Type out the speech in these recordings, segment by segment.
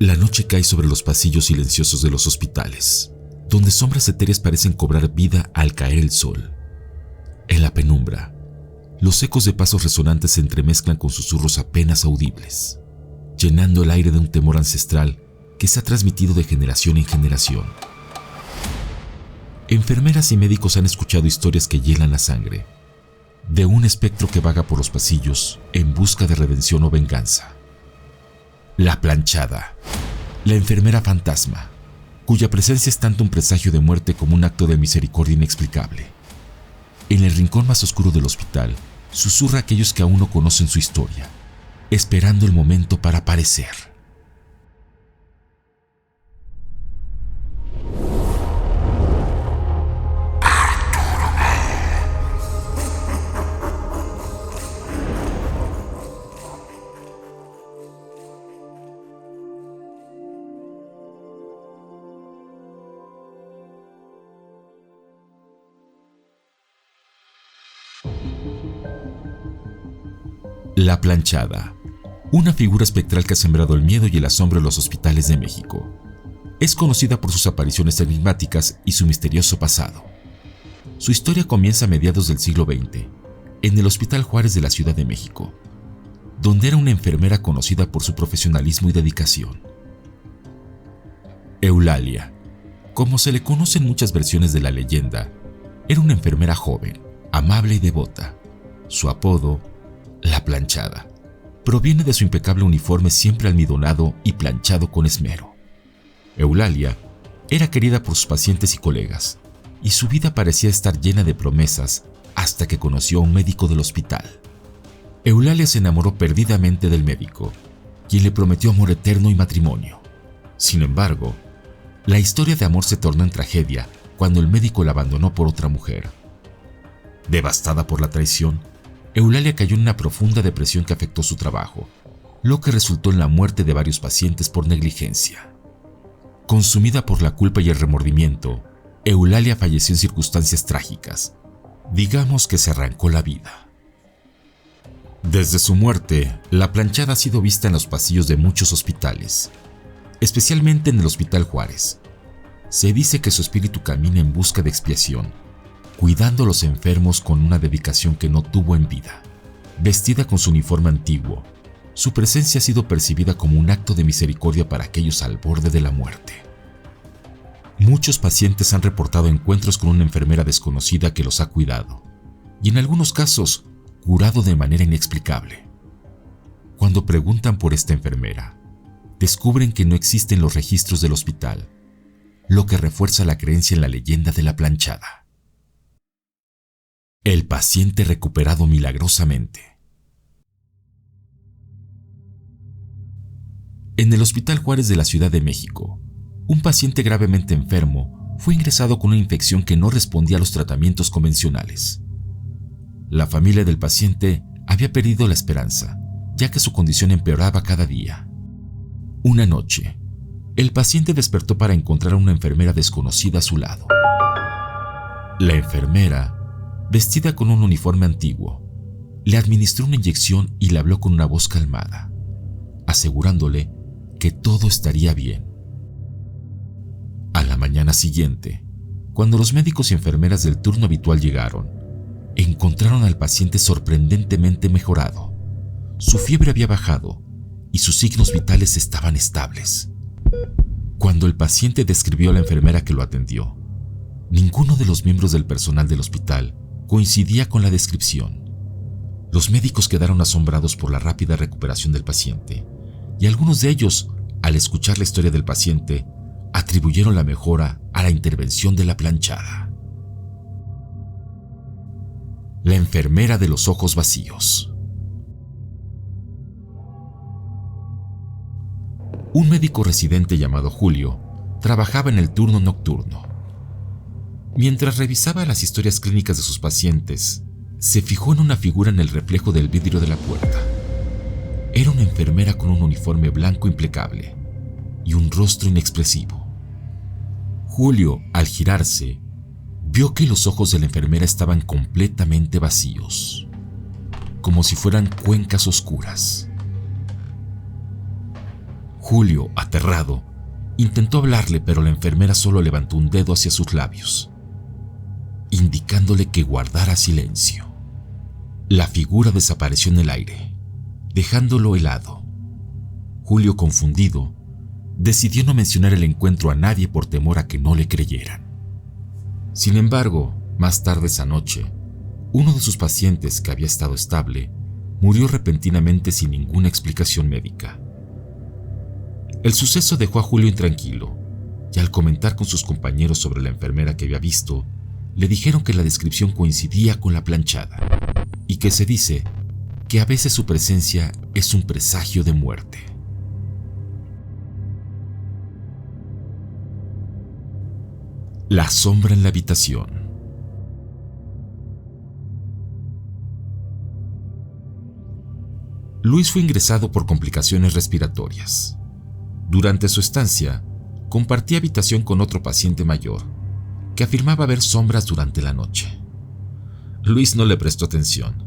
La noche cae sobre los pasillos silenciosos de los hospitales, donde sombras etéreas parecen cobrar vida al caer el sol. En la penumbra, los ecos de pasos resonantes se entremezclan con susurros apenas audibles, llenando el aire de un temor ancestral que se ha transmitido de generación en generación. Enfermeras y médicos han escuchado historias que hielan la sangre, de un espectro que vaga por los pasillos en busca de redención o venganza. La planchada, la enfermera fantasma, cuya presencia es tanto un presagio de muerte como un acto de misericordia inexplicable. En el rincón más oscuro del hospital, susurra a aquellos que aún no conocen su historia, esperando el momento para aparecer. La planchada, una figura espectral que ha sembrado el miedo y el asombro en los hospitales de México. Es conocida por sus apariciones enigmáticas y su misterioso pasado. Su historia comienza a mediados del siglo XX, en el Hospital Juárez de la Ciudad de México, donde era una enfermera conocida por su profesionalismo y dedicación. Eulalia, como se le conoce en muchas versiones de la leyenda, era una enfermera joven, amable y devota. Su apodo, la planchada, proviene de su impecable uniforme siempre almidonado y planchado con esmero. Eulalia era querida por sus pacientes y colegas, y su vida parecía estar llena de promesas hasta que conoció a un médico del hospital. Eulalia se enamoró perdidamente del médico, quien le prometió amor eterno y matrimonio. Sin embargo, la historia de amor se tornó en tragedia cuando el médico la abandonó por otra mujer. Devastada por la traición, Eulalia cayó en una profunda depresión que afectó su trabajo, lo que resultó en la muerte de varios pacientes por negligencia. Consumida por la culpa y el remordimiento, Eulalia falleció en circunstancias trágicas. Digamos que se arrancó la vida. Desde su muerte, la planchada ha sido vista en los pasillos de muchos hospitales, especialmente en el Hospital Juárez. Se dice que su espíritu camina en busca de expiación, cuidando a los enfermos con una dedicación que no tuvo en vida. Vestida con su uniforme antiguo, su presencia ha sido percibida como un acto de misericordia para aquellos al borde de la muerte. Muchos pacientes han reportado encuentros con una enfermera desconocida que los ha cuidado, y en algunos casos, curado de manera inexplicable. Cuando preguntan por esta enfermera, descubren que no existen los registros del hospital, lo que refuerza la creencia en la leyenda de la planchada. El paciente recuperado milagrosamente. En el Hospital Juárez de la Ciudad de México, un paciente gravemente enfermo fue ingresado con una infección que no respondía a los tratamientos convencionales. La familia del paciente había perdido la esperanza, ya que su condición empeoraba cada día. Una noche, el paciente despertó para encontrar a una enfermera desconocida a su lado. La enfermera, vestida con un uniforme antiguo, le administró una inyección y le habló con una voz calmada, asegurándole que todo estaría bien. A la mañana siguiente, cuando los médicos y enfermeras del turno habitual llegaron, encontraron al paciente sorprendentemente mejorado. Su fiebre había bajado y sus signos vitales estaban estables. Cuando el paciente describió a la enfermera que lo atendió, ninguno de los miembros del personal del hospital coincidía con la descripción. Los médicos quedaron asombrados por la rápida recuperación del paciente, y algunos de ellos, al escuchar la historia del paciente, atribuyeron la mejora a la intervención de la planchada. La enfermera de los ojos vacíos. Un médico residente llamado Julio trabajaba en el turno nocturno. Mientras revisaba las historias clínicas de sus pacientes, se fijó en una figura en el reflejo del vidrio de la puerta. Era una enfermera con un uniforme blanco impecable y un rostro inexpresivo. Julio, al girarse, vio que los ojos de la enfermera estaban completamente vacíos, como si fueran cuencas oscuras. Julio, aterrado, intentó hablarle, pero la enfermera solo levantó un dedo hacia sus labios, indicándole que guardara silencio. La figura desapareció en el aire, dejándolo helado. Julio, confundido, decidió no mencionar el encuentro a nadie por temor a que no le creyeran. Sin embargo, más tarde esa noche, uno de sus pacientes, que había estado estable, murió repentinamente sin ninguna explicación médica. El suceso dejó a Julio intranquilo, y al comentar con sus compañeros sobre la enfermera que había visto, le dijeron que la descripción coincidía con la planchada, y que se dice que a veces su presencia es un presagio de muerte. La sombra en la habitación. Luis fue ingresado por complicaciones respiratorias. Durante su estancia, compartía habitación con otro paciente mayor, que afirmaba ver sombras durante la noche. Luis no le prestó atención,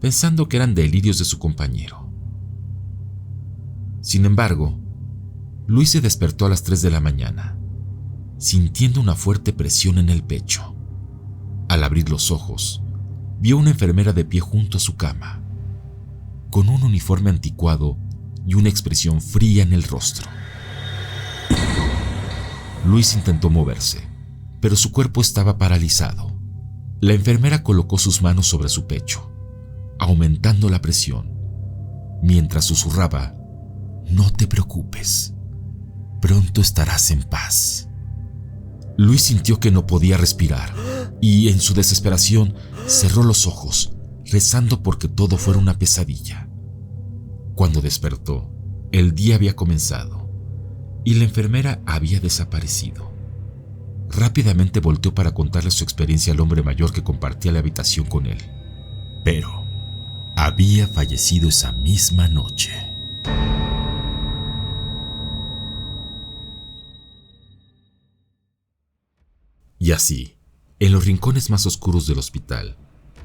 pensando que eran delirios de su compañero. Sin embargo, Luis se despertó a las 3 de la mañana, sintiendo una fuerte presión en el pecho. Al abrir los ojos, vio una enfermera de pie junto a su cama, con un uniforme anticuado y una expresión fría en el rostro. Luis intentó moverse, pero su cuerpo estaba paralizado. La enfermera colocó sus manos sobre su pecho, aumentando la presión, mientras susurraba: «No te preocupes, pronto estarás en paz». Luis sintió que no podía respirar y, en su desesperación, cerró los ojos, rezando porque todo fuera una pesadilla. Cuando despertó, el día había comenzado y la enfermera había desaparecido. Rápidamente volteó para contarle su experiencia al hombre mayor que compartía la habitación con él, pero había fallecido esa misma noche. Y así, en los rincones más oscuros del hospital,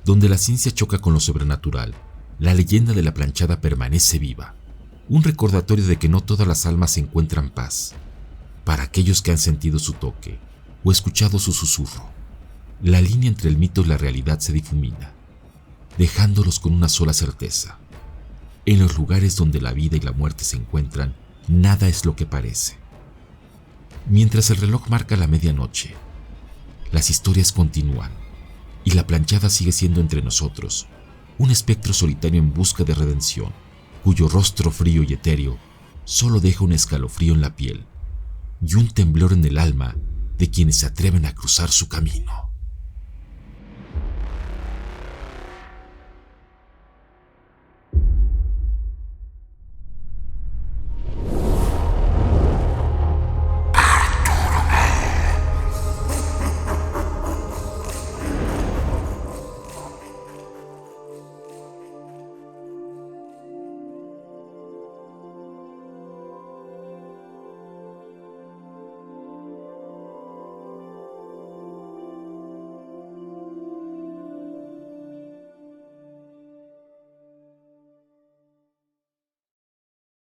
donde la ciencia choca con lo sobrenatural, la leyenda de la planchada permanece viva, un recordatorio de que no todas las almas encuentran paz. Para aquellos que han sentido su toque o escuchado su susurro, la línea entre el mito y la realidad se difumina, dejándolos con una sola certeza: en los lugares donde la vida y la muerte se encuentran, nada es lo que parece. Mientras el reloj marca la medianoche, las historias continúan, y la planchada sigue siendo entre nosotros un espectro solitario en busca de redención, cuyo rostro frío y etéreo solo deja un escalofrío en la piel y un temblor en el alma de quienes se atreven a cruzar su camino.